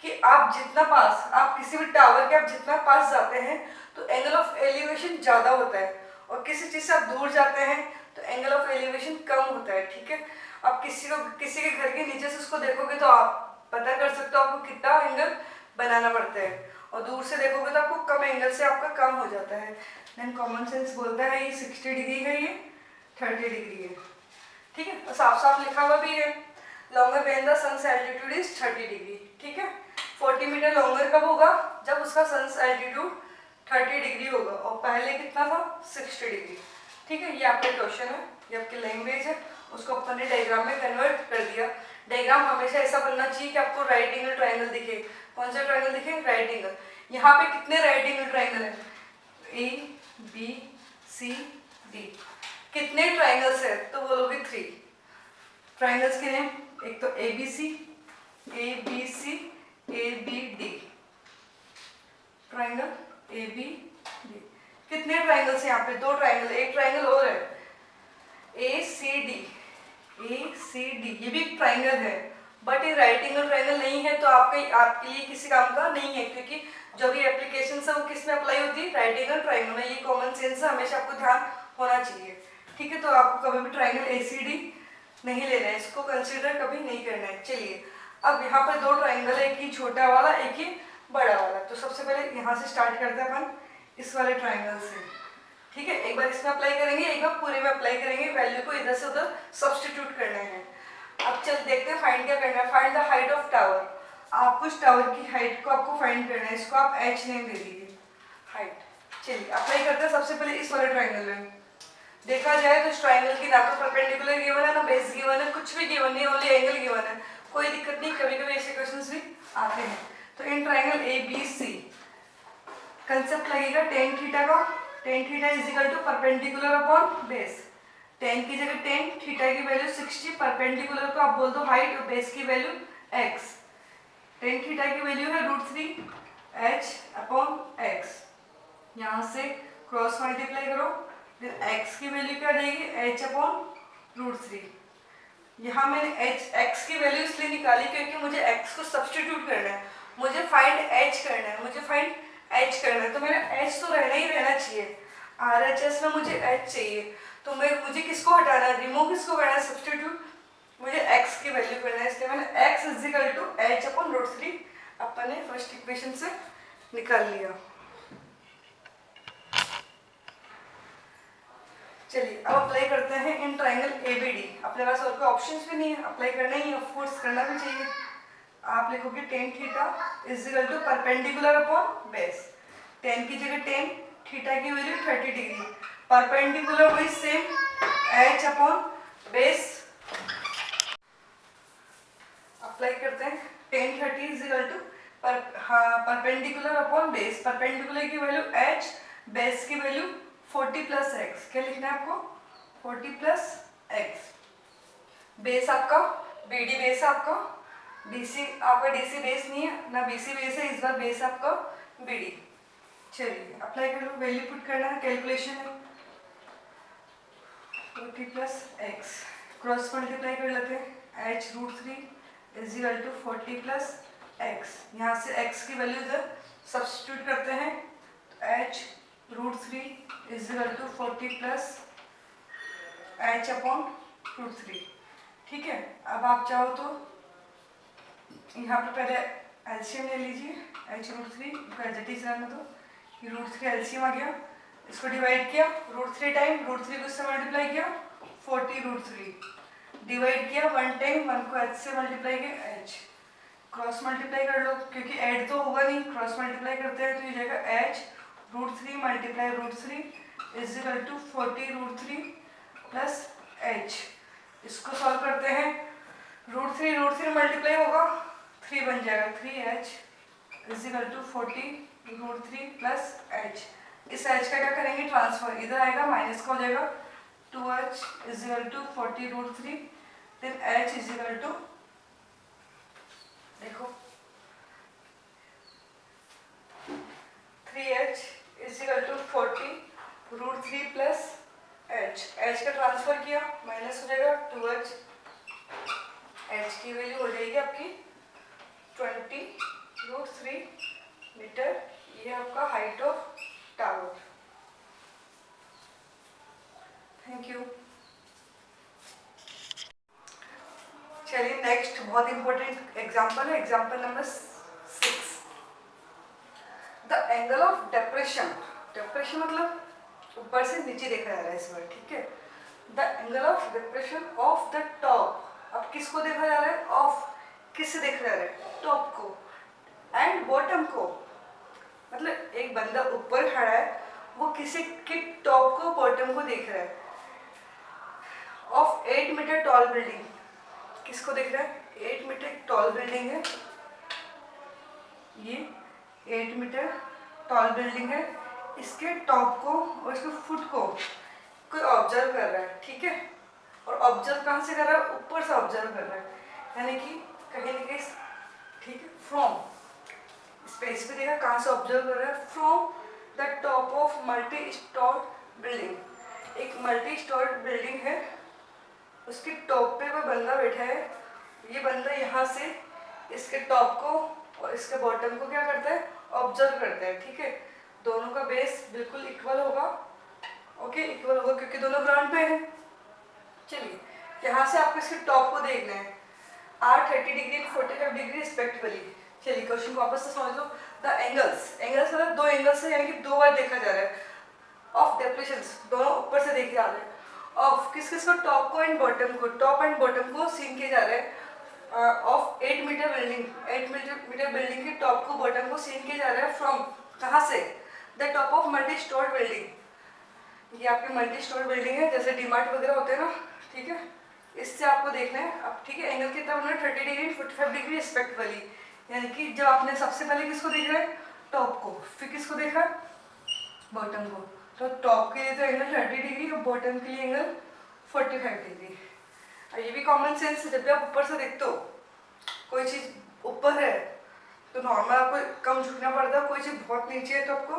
कि आप जितना पास, आप किसी भी टावर के आप जितना पास जाते हैं तो एंगल ऑफ एलिवेशन ज्यादा होता है, और किसी चीज से आप दूर जाते हैं तो एंगल ऑफ एलिवेशन कम होता है, ठीक है। आप किसी के घर के नीचे से उसको देखोगे तो आप पता कर सकते हो आपको कितना एंगल बनाना पड़ता है, और दूर से देखोगे तो आपको कम एंगल से आपका कम हो जाता है। देन कॉमन सेंस बोलता है ये 60 डिग्री है, ये 30 डिग्री है, ठीक है, और साफ साफ लिखा हुआ भी है, longer when the sun's altitude is 30 degree, ठीक है। 40 मीटर लॉन्गर कब होगा, जब उसका सन्स एल्टीट्यूड 30 डिग्री होगा, और पहले कितना था 60 डिग्री, ठीक है। ये आपका क्वेश्चन है, ये आपकी लैंग्वेज है, उसको अपन ने डायग्राम में कन्वर्ट कर दिया। डायग्राम हमेशा ऐसा बनना चाहिए कि आपको राइट एंगल ट्राइंगल दिखे। कौन सा ट्राइंगल दिखे? Right angle. यहाँ पे कितने राइट एंगल ट्राइंगल है? A B C D. कितने ट्राइंगल्स है? तो बोलोगे 3 ट्राइंगल्स के नेम, एक तो A B C A B D, triangle A B D. कितने ट्राइंगल्स है यहाँ पे? 2 ट्राइंगल, एक ट्राइंगल और है ए सी डी, ये भी एक ट्राइंगल है, बट ये राइट एंगल ट्राइंगल नहीं है, तो आपके लिए किसी काम का नहीं है, क्योंकि जो भी एप्लीकेशन है वो किस में अप्लाई होती है? राइट एंगल ट्राइंगल में। ये कॉमन सेंस है, हमेशा आपको ध्यान होना चाहिए, ठीक है। तो आपको कभी भी ट्राइंगल एसीडी नहीं लेना है, इसको कंसीडर कभी नहीं करना है। चलिए, अब यहाँ पर 2 ट्राइंगल है, एक ही छोटा वाला, एक ही बड़ा वाला। तो सबसे पहले यहाँ से स्टार्ट करते हैं अपन, इस वाले ट्राइंगल से, ठीक है। एक बार इसमें अप्लाई करेंगे, एक बार पूरे में अप्लाई करेंगे, वैल्यू को इधर से उधर सब्स्टिट्यूट करना है। अब चल देखते हैं फाइंड क्या करना है। Find the height of tower. आपको इस टावर की हाइट को आपको फाइंड करना है, इसको आप h नेम दे दीजिए, हाइट। चलिए अप्लाई करते हैं सबसे पहले इस वाले ट्राइंगल में। देखा जाए तो इस ट्राइंगल की ना तो परपेंडिकुलर गिवन है, ना बेस गिवन है, कुछ भी गिवन नहीं, ओनली एंगल गिवन है। कोई दिक्कत नहीं, कभी कभी ऐसे क्वेश्चंस भी आते हैं। तो in triangle A B C concept लगेगा टेन थीटा का। Tan theta is equal to perpendicular upon base. Tan की जगह टेन, थीटा की वैल्यू 60, परपेंडिकुलर को आप बोल दो हाइट और बेस की वैल्यू x। टेन थीटा की वैल्यू है √3 h अपॉन x। यहाँ से क्रॉस मल्टीप्लाई करो, फिर x की वैल्यू क्या देगी? h upon √3। यहाँ मैंने x की वैल्यू इसलिए निकाली क्योंकि मुझे x को सब्सटीट्यूट करना है, मुझे फाइंड h करना है, तो मेरा h तो रहना ही रहना चाहिए। RHS में मुझे h चाहिए, तो मुझे किसको हटाना है? रिमूव किसको करना है? सब्सटीट्यूट। मुझे x की वैल्यू करना है, इसलिए मैंने x is equal to h upon √3 अपन ने फर्स्ट इक्वेशन से निकाल लिया। चलिए अब अप्लाई करते हैं इन ट्राइंगल एबीडी। अपने पास और कोई ऑप्शंस भी नहीं है, अप्लाई करना ही ऑफ कोर्स करना भी चाहिए। आप लिखोगे tan theta is equal to perpendicular upon base. Tan की जगह टेन, थीटा की वैल्यू 30 डिग्री, परपेंडिकुलर वही same H upon base. Apply करते हैं tan 30 is equal to perpendicular upon base. Perpendicular की वैल्यू एच, बेस की वैल्यू 40 प्लस एक्स। क्या लिखना है आपको? 40 प्लस एक्स। बेस आपका बीडी बेस है, आपका बीसी आपका डीसी बेस नहीं है ना, बीसी बेस है, इस बार बेस आपका बीडी। चलिए अप्लाई कर लो, वैल्यू पुट करना है, कैलकुलेशन है 40 प्लस एक्स, क्रॉस मल्टीप्लाई कर लेते हैं। H root 3 is equal to 40 plus X. यहाँ से एक्स की वैल्यू इधर सब्स्टिट्यूट करते हैं, H root 3 is equal to 40 plus H upon root 3। ठीक है, अब आप चाहो तो यहाँ पे पहले एलसीएम ले लीजिए, एच रूट 3 को एज इट इज रहने दो। ये रूट 3 एलसीएम आ गया, इसको डिवाइड किया रूट 3 टाइम, रूट 3 को इससे मल्टीप्लाई किया 40 रूट 3, डिवाइड किया 1 टाइम, 1 को एच से मल्टीप्लाई किया एच, क्रॉस मल्टीप्लाई कर लो क्योंकि ऐड तो होगा नहीं, क्रॉस मल्टीप्लाई करते हैं तो ये जाएगा H root 3 multiply root 3 is equal to 40 root 3 plus H. इसको सॉल्व करते हैं, रूट 3 मल्टीप्लाई होगा 3 बन जाएगा, 3h is equal to 40 root 3 plus H. इस h का क्या करेंगे ट्रांसफर, इधर आएगा माइनस का हो जाएगा 2h is equal to 40 root 3, then h is equal to, देखो 3h is equal to 40 root 3 plus h का ट्रांसफर किया माइनस हो जाएगा 2h, h की वैल्यू हो जाएगी आपकी 20 रूट 3 मीटर। ये आपका height of tower. Thank you. चलिए नेक्स्ट बहुत इंपॉर्टेंट एग्जांपल है, example number 6। The angle of depression, depression मतलब ऊपर से नीचे देखा जा रहा है इस बार, ठीक है। The angle of depression of the top, अब किसको देखा जा रहा है? ऑफ किससे देखा जा रहा है? टॉप को एंड बॉटम को। मतलब एक बंदा ऊपर खड़ा है, वो किसी के टॉप को बॉटम को देख रहा है। ऑफ 8 मीटर टॉल बिल्डिंग, किसको देख रहा है? 8 मीटर टॉल बिल्डिंग है, ये 8 मीटर टॉल बिल्डिंग है, इसके टॉप को और इसके फुट को कोई ऑब्जर्व कर रहा है, ठीक है। और ऑब्जर्व कहाँ से कर रहा है? ऊपर से ऑब्जर्व कर रहा है, यानी कि कहीं ना कहीं, ठीक है, फ्रॉम स्पेस पे देखा कहाँ से ऑब्जर्व कर रहा है? From the top of multi storey building. एक मल्टी स्टोर बिल्डिंग है, उसके टॉप पे कोई बंदा बैठा है, ये बंदा यहाँ से इसके टॉप को और इसके बॉटम को क्या करता है? ऑब्जर्व करता है, ठीक है। दोनों का बेस बिल्कुल इक्वल होगा, ओके, इक्वल होगा क्योंकि दोनों ग्राउंड पे हैं। चलिए यहाँ से आपको इसके टॉप को देखना है, आर 30 डिग्री 45 डिग्री रिस्पेक्टिवली। चलिए क्वेश्चन को वापस से समझ लो। द एंगल्स, एंगल्स मतलब दो एंगल्स है, यानी कि दो बार देखा जा रहा है। ऑफ डेप्रेशंस, दोनों ऊपर से देखे जा रहे हैं। ऑफ किस किस को? टॉप को एंड बॉटम को, टॉप एंड बॉटम को सीन किए जा रहे हैं। Of 8 meter building, 8 meter building के टॉप को बॉटम को सीन किए जा रहे हैं। फ्रॉम कहाँ से? The top of multi storey building. ये आपकी मल्टी स्टोर बिल्डिंग है, जैसे डीमार्ट वगैरह होते हैं ना, ठीक है। इससे आपको देखना है अब, ठीक है। एंगल कितना बना? 30 डिग्री 45 डिग्री रिस्पेक्टिवली, यानी कि जब आपने सबसे पहले किसको देख रहे हैं? टॉप को, फिर किसको देखा? बॉटम को। तो टॉप के लिए तो एंगल 30 डिग्री और बॉटम के लिए एंगल 45 डिग्री। और ये भी कॉमन सेंस है, जब भी आप ऊपर से देखते हो कोई चीज़ ऊपर है तो नॉर्मल आपको कम झुकना पड़ता है, कोई चीज़ बहुत नीचे है तो आपको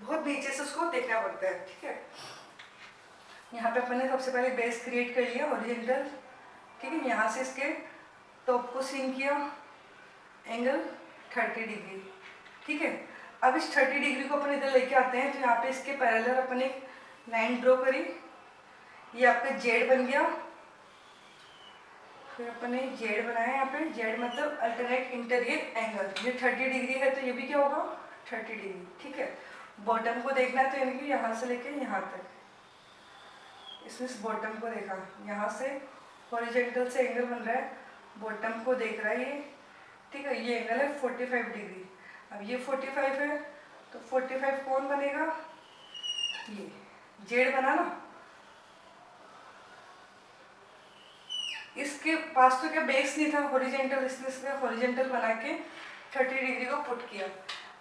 बहुत नीचे से उसको देखना पड़ता है, ठीक है। यहाँ पे अपन ने सबसे पहले बेस क्रिएट कर लिया हॉरिजॉन्टल, ठीक है। यहाँ से इसके टॉप को सीन किया, एंगल 30 डिग्री, ठीक है। अब इस 30 डिग्री को अपन इधर लेके आते हैं, तो यहाँ पे इसके पैरेलल अपन एक लाइन ड्रॉ करी, ये आपका जेड बन गया। फिर अपन ने जेड बनाया, यहाँ पे जेड मतलब अल्टरनेट इंटीरियर एंगल। ये 30 डिग्री है तो ये भी क्या होगा? 30 डिग्री, ठीक है। बॉटम को देखना है तो यानी कि यहाँ से लेके यहाँ तक इसने इस बॉटम को देखा, यहाँ से हॉरिजेंटल से एंगल बन रहा है, बॉटम को देख रहा है ये, ठीक है। ये एंगल है 45 डिग्री। अब ये 45 है तो 45 कौन बनेगा, ये जेड बना ना। इसके पास तो क्या बेस नहीं था हॉरिजेंटल, इसने हॉरिजेंटल बना के 30 डिग्री को पुट किया।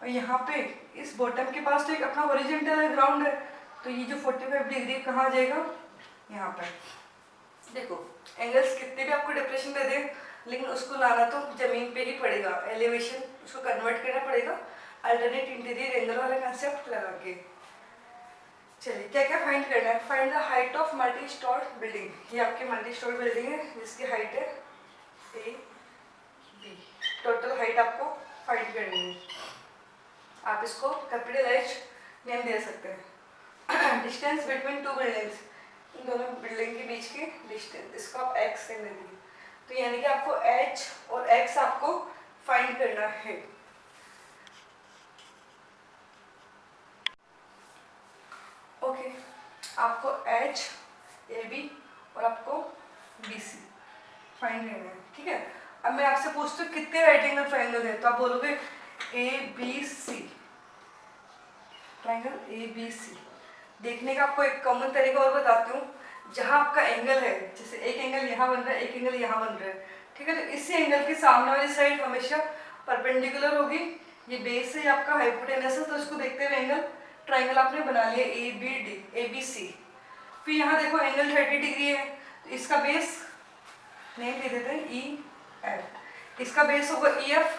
और यहाँ पे इस बॉटम के पास तो एक अपना हॉरिजेंटल है, ग्राउंड है, तो ये जो 45 डिग्री कहाँ आ जाएगा, यहाँ पर। देखो एंगल्स कितने भी आपको डिप्रेशन दे दे, लेकिन उसको लाना तो जमीन पे ही पड़ेगा, एलिवेशन उसको कन्वर्ट करना पड़ेगा अल्टरनेट इंटीरियर एंगल वाला कंसेप्ट लगा के। चलिए क्या क्या फाइंड करना है, find the height of multi storey building. ये आपकी मल्टी स्टोर बिल्डिंग है जिसकी हाइट है A B, टोटल हाइट आपको फाइंड करनी है। आप इसको कैपिटल H नेम दे सकते हैं। डिस्टेंस बिटवीन टू बिल्डिंग्स, इन दोनों बिल्डिंग के बीच की डिस्टेंस, इसको आप x नेम दे दीजिए। तो यानी कि आपको h और x आपको फाइंड करना है। ओके, आपको H AB और आपको BC फाइंड करना है, ठीक है। अब मैं आपसे पूछती हूँ कितने राइट एंगल ट्राइंगल है, तो आप बोलोगे ABC, ट्राइंगल ABC। देखने का आपको एक कॉमन तरीका और बताती हूँ, जहाँ आपका एंगल है, जैसे एक एंगल यहाँ बन रहा है, एक एंगल यहाँ बन रहा है, ठीक है, तो इसी एंगल की सामने वाली साइड हमेशा परपेंडिकुलर होगी। ये बेस है आपका हाइपोटेनस है, तो इसको देखते हुए एंगल ट्राइंगल आपने बना लिया ABC। फिर यहाँ देखो एंगल 30 डिग्री है, तो इसका बेस नेम दे देते हैं EF। इसका बेस होगा EF,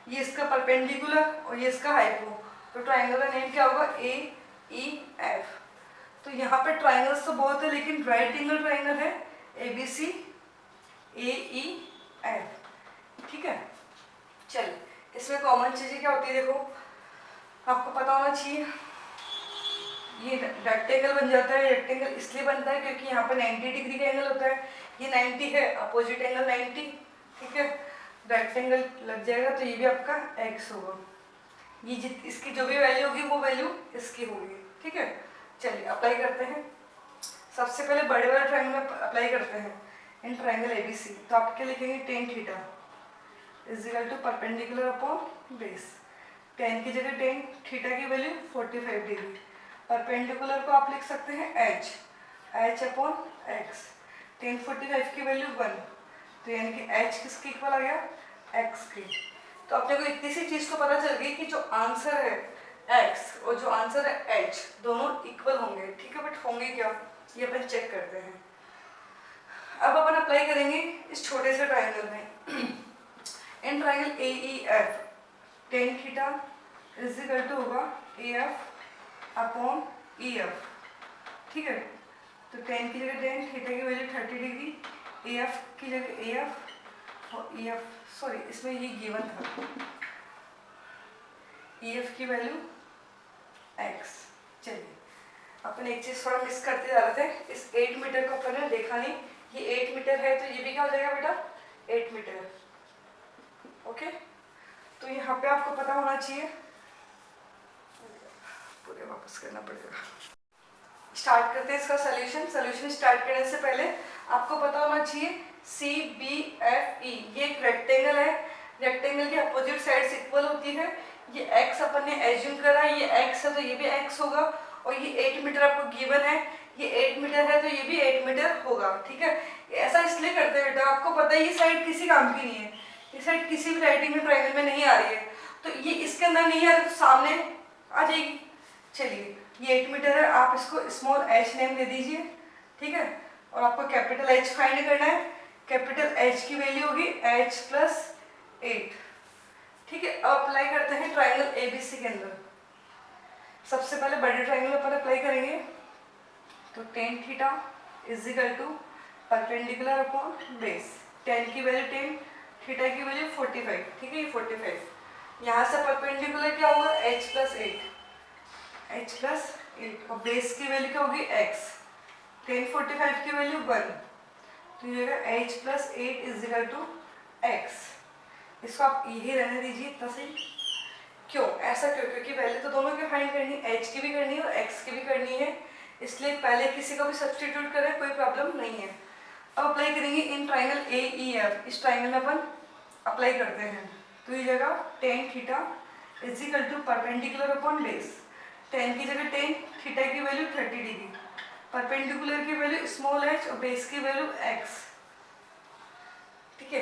ये इसका परपेंडिकुलर और ये इसका हाइपो, तो ट्राइंगल का नेम क्या होगा AEF। तो यहाँ पे ट्राइंगल्स तो बहुत है, लेकिन राइट एंगल ट्राइंगल है ABC AEF, ठीक है। चलिए इसमें कॉमन चीजें क्या होती है, देखो आपको पता होना चाहिए। ये रेक्टेंगल बन जाता है, रेक्टेंगल इसलिए बनता है क्योंकि यहाँ पर 90 डिग्री का एंगल होता है, ये 90 है, अपोजिट एंगल 90, ठीक है। रेक्टेंगल लग जाएगा तो ये भी आपका x होगा, ये इसकी जो भी वैल्यू होगी वो वैल्यू इसकी होगी, ठीक है। चलिए अप्लाई करते हैं। सबसे पहले बड़े वाले ट्राइंगल में अप्लाई करते हैं इन ट्राइंगल ABC। तो आपके लिखेंगे tan theta is equal to perpendicular upon base. tan की जगह tan थीटा की वैल्यू 45 डिग्री, परपेंडिकुलर को आप लिख सकते हैं h अपॉन x। tan 45 की वैल्यू 1, तो यानी कि h किसके इक्वल आ गया, x के। तो अपने को इतनी सी चीज तो पता चल गई कि जो आंसर है x और जो आंसर है h दोनों इक्वल होंगे, ठीक है। बट होंगे क्या, ये अपन चेक करते हैं। अब अपन अप्लाई करेंगे इस छोटे से ट्राइंगल में। In triangle AEF tan theta is equal to होगा AF अपॉन EF, ठीक है। तो tan की जगह tan, थीटा की वैल्यू 30 डिग्री, AF की जगह AF और EF, सॉरी इसमें ये गिवन था, EF की वैल्यू x। चलिए अपन एक चीज थोड़ा मिस करते जा रहे थे, इस 8 मीटर को अपन ने देखा नहीं, ये 8 मीटर है तो ये भी क्या हो जाएगा बेटा 8 मीटर, ओके। तो यहाँ पे आपको पता होना चाहिए, पूरे वापस करना पड़ेगा। स्टार्ट करते हैं इसका सोल्यूशन स्टार्ट करने से पहले आपको पता होना चाहिए CBFE ये एक रेक्टेंगल है, रेक्टेंगल की अपोजिट साइड्स इक्वल होती है। ये x अपन ने एज्यूम करा, ये x है तो ये भी x होगा, और ये 8 मीटर आपको गिवन है, ये 8 मीटर है तो ये भी 8 मीटर होगा, ठीक है। ऐसा इसलिए करते हैं बेटा, आपको पता है ये साइड किसी काम की नहीं है, ये साइड किसी भी राइट एंगल ट्रायंगल में नहीं आ रही है, तो ये इसके अंदर नहीं आ रही तो सामने आ जाएगी। चलिए ये 8 मीटर है, आप इसको स्मॉल h नेम दे दीजिए, ठीक है। और आपको कैपिटल H फाइंड करना है, कैपिटल H की वैल्यू होगी h प्लस 8, ठीक है। अब अप्लाई करते हैं ट्राइंगल ABC के अंदर। सबसे पहले बड़े ट्राइंगल पर अप्लाई करेंगे, तो tan theta is equal to perpendicular upon base. tan की वैल्यू 10, थीटा की वैल्यू 45, ठीक है, ये 45। यहाँ से परपेंडिकुलर क्या होगा h प्लस 8 और बेस की वैल्यू क्या होगी x। tan 45 की वैल्यू 1, तो ये h plus 8 is equal to x। इसको आप यही रहने दीजिए इतना सही। क्यों ऐसा क्यों, क्योंकि पहले तो दोनों की फाइंड करनी है, h की भी करनी है और x की भी करनी है। इसलिए पहले किसी का भी सब्सटीट्यूट करें कोई प्रॉब्लम नहीं है। अब अप्लाई करेंगे in triangle A E F. इस ट्राइंगल में अपन अप्लाई करते हैं तो ये जगह tan theta is equal to perpendicular upon base. Tan की जगह टेन, थीटा की वैल्यू 30 डिग्री, परपेंडिकुलर की वैल्यू स्मॉल एच और बेस की वैल्यू एक्स। ठीक है,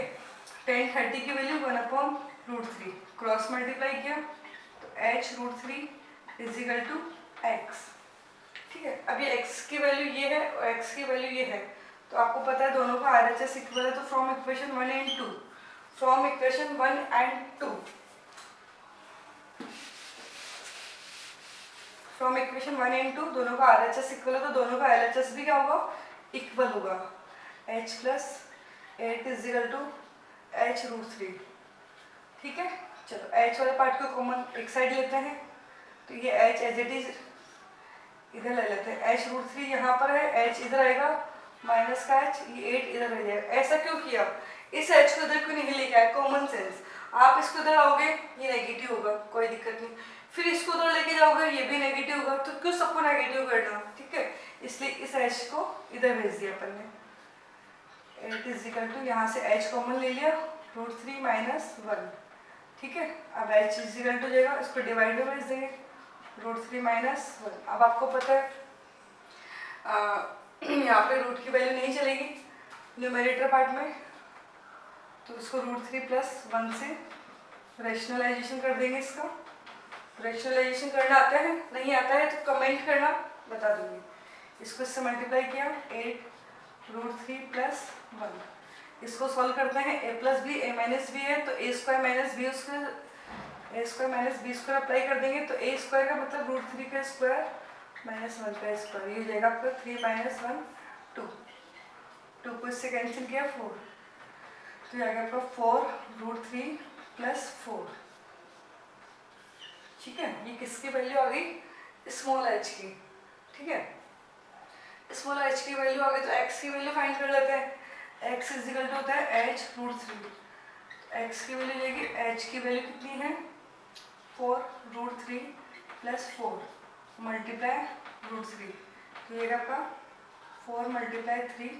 टेन 30 की वैल्यू 1/√3, क्रॉस मल्टीप्लाई किया तो h√3 is equal to x. ठीक है, अभी x की वैल्यू ये है और x की वैल्यू ये है, तो आपको पता है दोनों का RHS इक्वल है। तो from equation 1 and 2, from equation 1 and 2, from equation 1 and 2 दोनों का RHS इक्वल है, तो दोनों का LHS भी क्या होगा, इक्वल होगा। h plus 8 is equal to h√3। ठीक है, चलो h वाले पार्ट को कॉमन एक साइड लेते हैं, तो ये h एज इट इज इधर ले लेते हैं। h√3 यहाँ पर है, h इधर आएगा, माइनस का h, ये 8 इधर रह जाएगा। ऐसा क्यों किया, इस h को इधर क्यों नहीं लेके आए, कॉमन सेंस। आप इसको इधर आओगे ये नेगेटिव होगा, कोई दिक्कत नहीं, फिर इसको उधर लेके जाओगे ये भी नेगेटिव होगा, तो क्यों सबको नेगेटिव करना। ठीक है, इसलिए इस h को इधर भेज दिया अपन ने। 8 इज इक्वल टू, यहाँ से h कॉमन ले लिया, √3 माइनस 1। ठीक है, अब h इज इक्वल टू जाएगा, इसको डिवाइड में भेज देंगे, √3 माइनस 1। अब आपको पता है यहाँ पे रूट की वैल्यू नहीं चलेगी न्यूमरेटर पार्ट में, तो इसको √3 प्लस 1 से रैशनलाइजेशन कर देंगे। इसका रैशनलाइजेशन करना आता है, नहीं आता है तो कमेंट करना, बता दूंगी। इसको इससे मल्टीप्लाई किया, 8 √3 प्लस 1। इसको सॉल्व करते हैं, a plus B A minus B है, तो a square minus B square, A square minus B square apply कर देंगे, तो a स्क्वायर का मतलब √3 का स्क्वायर माइनस 1 का स्क्वायर, ये हो जाएगा आपका 3 माइनस 1 2। 2 को इससे कैंसिल किया 4, तो ये आ गया आपका 4 √3 प्लस 4। ठीक है, ये किसकी वैल्यू आ गई, स्मॉल h की। ठीक है, स्मॉल h की वैल्यू आ गई, तो x की वैल्यू फाइंड कर लेते हैं। x इज इक्वल टू होता है h√3, x की वैल्यू जाएगी, h की वैल्यू कितनी है 4 √3 प्लस 4 मल्टीप्लाई √3, तो ये आपका 4 मल्टीप्लाई 3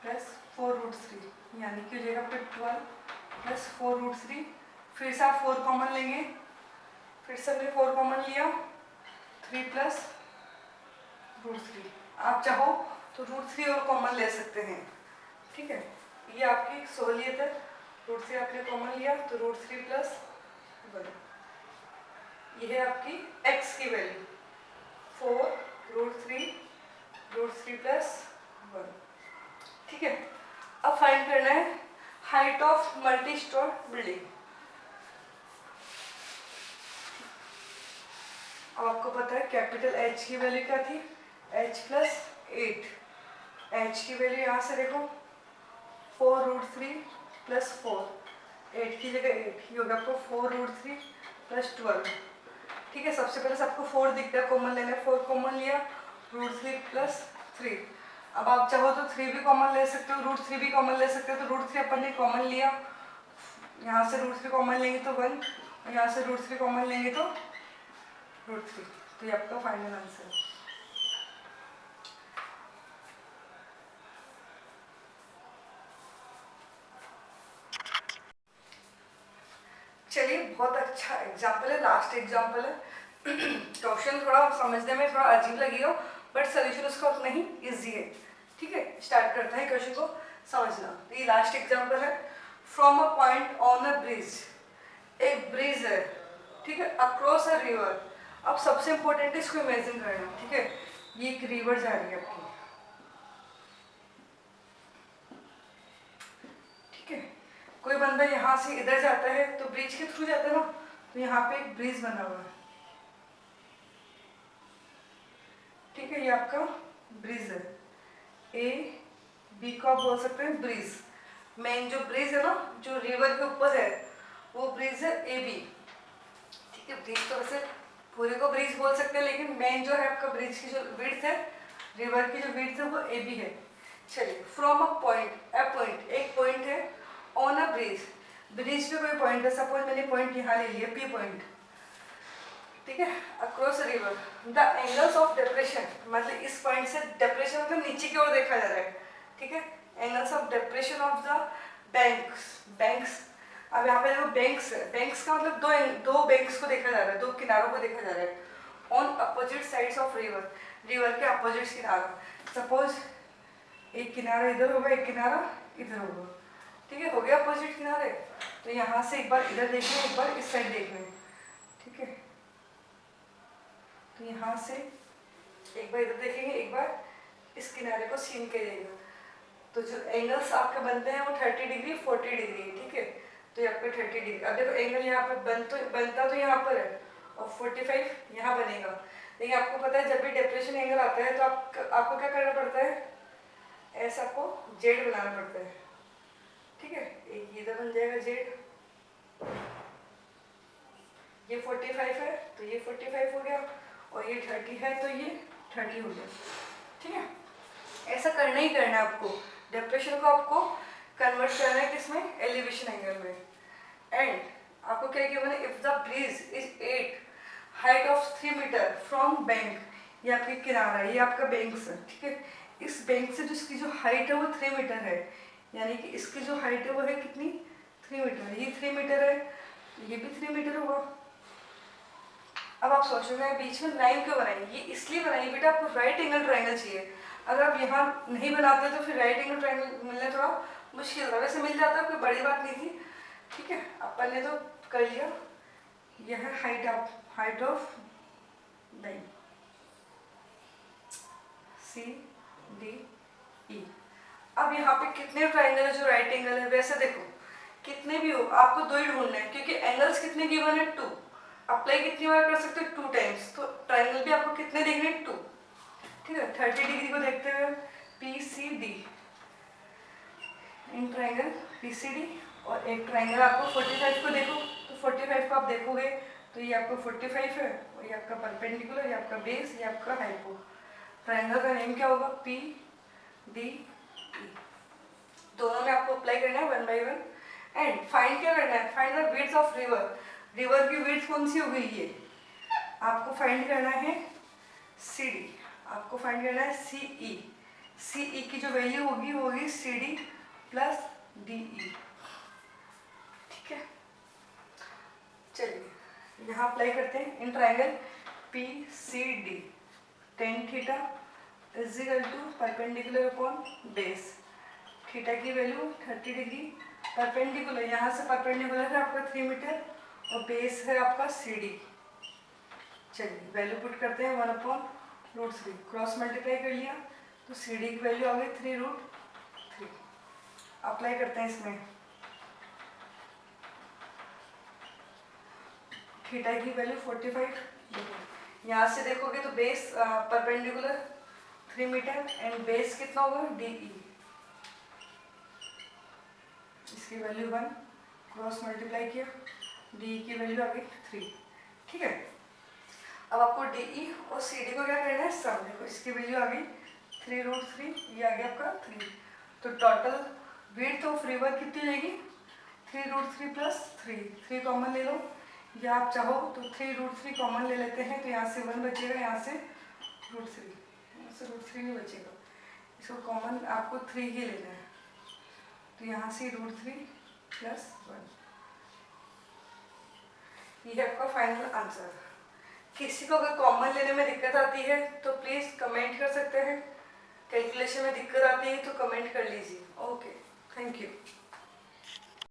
प्लस 4 √3, यानी कि हो जाएगा आपका 12 प्लस 4 √3। फिर से आप 4 कॉमन लेंगे, फिर से हमने 4 कॉमन लिया, 3 प्लस √3। आप चाहो तो √3 और कॉमन ले सकते हैं। ठीक है, ये आपकी सहूलियत है। √3 आपने कॉमन लिया तो √3 प्लस 1, ये है आपकी x की वैल्यू 4 √3 प्लस 1। ठीक है, अब फाइंड करना है height of multi storey building. अब आपको पता है कैपिटल H की वैल्यू क्या थी, H प्लस 8। H की वैल्यू यहाँ से देखो 4 √3 प्लस 4, 8 की जगह 8, ये होगा आपको 4 √3 प्लस 12। ठीक है, सबसे पहले सबको 4 दिखता है, कॉमन लेना है, 4 कॉमन लिया, √3 प्लस 3। अब आप चाहो तो 3 भी कॉमन ले सकते हो, √3 भी कॉमन ले सकते हो, तो √3 अपन ने कॉमन लिया, यहाँ से √3 कॉमन लेंगे तो 1, और यहाँ से √3 कॉमन लेंगे तो √3, तो ये आपका फाइनल आंसर है। चलिए, बहुत अच्छा एग्जाम्पल है, लास्ट एग्जाम्पल है। क्वेश्चन थोड़ा समझने में थोड़ा अजीब लगेगा, बट सोल्यूशन उसका उतना ही ईजी है। ठीक है, स्टार्ट करते हैं क्वेश्चन को समझना। तो ये लास्ट एग्जाम्पल है, from a point on a bridge, एक ब्रिज है, ठीक है, अक्रॉस अ रिवर। अब सबसे इंपॉर्टेंट है इसको इमेजिन करना। ठीक है, ये एक रिवर जा रही है आपकी, ठीक है, कोई बंदा यहाँ से इधर जाता है तो ब्रिज के थ्रू जाता है ना, तो यहाँ पे एक ब्रिज बना हुआ है। ठीक है, ये आपका ब्रिज है, ए बी को आप बोल सकते हैं ब्रिज। मेन जो ब्रिज है ना, जो रिवर के ऊपर है, वो ब्रिज है ए बी। ठीक है, ब्रिज तो वैसे पूरे को ब्रिज बोल सकते हैं, लेकिन मेन जो है आपका ब्रिज की जो विड्थ है, रिवर की जो विड्थ है वो ए बी है। चलिए, फ्रॉम अ पॉइंट, एक पॉइंट है, ऑन अ ब्रिज, ब्रिज पे कोई पॉइंट है, सपोज मैंने पॉइंट यहाँ ले लिया, पी पॉइंट। ठीक है, across river the angles of depression, मतलब इस पॉइंट से डिप्रेशन मतलब नीचे की ओर देखा जा रहा है, ठीक है, angles of depression of the banks, banks, अब यहाँ पे देखो बैंक्स है, बैंक्स का मतलब दो बैंक्स को देखा जा रहा है, दो किनारों को देखा जा रहा है, on opposite sides of river, river के अपोजिट किनारा, सपोज एक किनारा इधर होगा, एक किनारा इधर होगा, ठीक है, हो गया अपोजिट किनारे, तो यहाँ से एक बार इधर देखना, एक बार इस साइड देखना है, ठीक है, तो यहाँ से एक बार इधर देखेंगे, एक बार इस किनारे को सीन करिएगा, तो जो एंगल्स आपके बनते हैं वो 30 डिग्री 40 डिग्री, ठीक है, तो ये आपका 30 डिग्री, अब देखो एंगल यहाँ पर बनता तो यहाँ पर है और 45 यहाँ बनेगा, लेकिन आपको पता है जब भी डिप्रेशन एंगल आता है तो आपको क्या करना पड़ता है, ऐसा आपको जेड बनाना पड़ता है, ठीक है, एक इधर बन जाएगा जेड, ये 45 है तो ये 45 हो गया, और ये 30 है तो ये 30 हो गया, ठीक है, ऐसा करना ही करना है आपको, डिप्रेशन को आपको कन्वर्ट करना है किसमें, एलिवेशन एंगल में, एंड आपको क्या किया मैंने, if the bridge is 8 height of 3 meter from bank, ये आपके किनारा है, ये आपका बैंक है, ठीक है, इस बैंक से जो इसकी जो हाइट है वो 3 मीटर है, यानी कि इसकी जो हाइट है वो है कितनी, 3 मीटर, ये 3 मीटर है, ये भी 3 मीटर होगा। अब आप सोचोगे बीच में लाइन क्यों बनाई, ये इसलिए बनाई बेटा आपको राइट एंगल ट्रायंगल चाहिए, अगर आप यहाँ नहीं बनाते तो फिर राइट एंगल ट्रायंगल मिलना थोड़ा मुश्किल था, वैसे मिल जाता, कोई बड़ी बात नहीं थी, ठीक है, अपन ने तो कर लिया, यह है height of line C D E. अब यहाँ पे कितने ट्रायंगल है जो राइट एंगल है, वैसे देखो कितने भी हो आपको दो ही ढूंढना है, क्योंकि एंगल्स कितने गिवन है 2, अप्लाई कितनी बार कर सकते हो 2 टाइम्स, तो ट्रायंगल भी आपको कितने देखने हैं 2, ठीक है, 30 डिग्री को देखते हुए P C D, in triangle P C D, और एक ट्रायंगल आपको 45 को देखो, तो 45 को आप देखोगे तो ये आपका 45 है, और ये आपका परपेंडिकुलर, ये आपका बेस, ये आपका हाइपो, ट्रायंगल का नेम क्या होगा, पी डी ई, दोनों में आपको अप्लाई करना है 1 बाय 1, एंड फाइंड क्या करना है, find the width of river, river की विड्थ कौन सी हो गई, ये आपको फाइंड करना है सी डी, आपको फाइंड करना है सी ई की जो वैल्यू होगी वो होगी C D plus D E, ठीक है, चलिए यहाँ अप्लाई करते हैं, in triangle P C D tan theta is equal to perpendicular upon base, theta की वैल्यू 30 डिग्री, परपेंडिकुलर यहाँ से परपेंडिकुलर है आपका 3 मीटर, और बेस है आपका सी डी, चलिए वैल्यू पुट करते हैं 1/√3, क्रॉस मल्टीप्लाई कर लिया तो सी डी की वैल्यू आ गई 3√3, अप्लाई करते हैं इसमें, थीटा की वैल्यू 45, यहाँ से देखोगे तो base perpendicular 3 meter and base कितना होगा डी ई, इसकी वैल्यू 1, क्रॉस मल्टीप्लाई किया, डी की वैल्यू आ गई 3, ठीक है, अब आपको डी ई और सी डी को क्या करना है सम, देखो इसकी वैल्यू आ गई 3√3, ये आ गया आपका 3, तो टोटल विड्थ ऑफ रिवर कितनी रहेगी 3√3 प्लस 3 कॉमन ले लो, या आप चाहो तो 3√3 कॉमन ले लेते हैं, तो यहाँ से 1 बचेगा, यहाँ से √3, यहाँ से √3 नहीं बचेगा, इसको कॉमन आपको 3 ही लेना है, तो यहाँ से √3 प्लस 1, ये है आपका फाइनल आंसर। किसी को अगर कॉमन लेने में दिक्कत आती है तो प्लीज़ कमेंट कर सकते हैं, कैलकुलेशन में दिक्कत आती है तो कमेंट कर लीजिए। Okay, thank you.